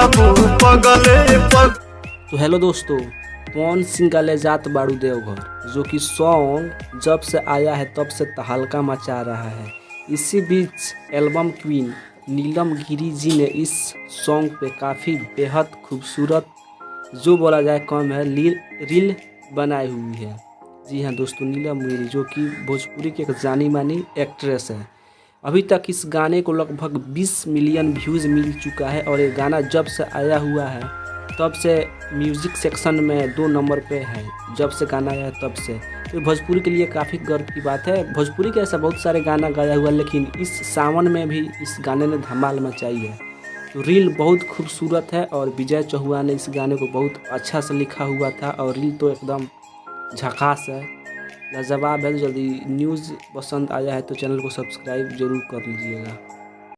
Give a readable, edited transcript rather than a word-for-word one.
मुँह पगले पग। तो हेलो दोस्तों, पवन सिंह का ले जात बाड़ू देवघर, जो कि सॉन्ग जब से आया है तब से तहलका मचा रहा है। इसी बीच एल्बम क्वीन नीलम गिरी जी ने इस सॉन्ग पे काफ़ी बेहद खूबसूरत, जो बोला जाए कम है, रील बनाई हुई है। जी हाँ दोस्तों, नीलम गिरी जो कि भोजपुरी की एक जानी मानी एक्ट्रेस है। अभी तक इस गाने को लगभग 20 मिलियन व्यूज़ मिल चुका है और ये गाना जब से आया हुआ है तब से म्यूज़िक सेक्शन में 2 नंबर पे है। जब से गाना आया है तब से, तो भोजपुरी के लिए काफ़ी गर्व की बात है। भोजपुरी के ऐसा बहुत सारे गाना गाया हुआ है, लेकिन इस सावन में भी इस गाने ने धमाल मचाई है। तो रील बहुत खूबसूरत है और विजय चौहान ने इस गाने को बहुत अच्छा से लिखा हुआ था और रील तो एकदम झकास है, लाजवाब है। जल्दी न्यूज़ पसंद आया है तो चैनल को सब्सक्राइब जरूर कर लीजिएगा।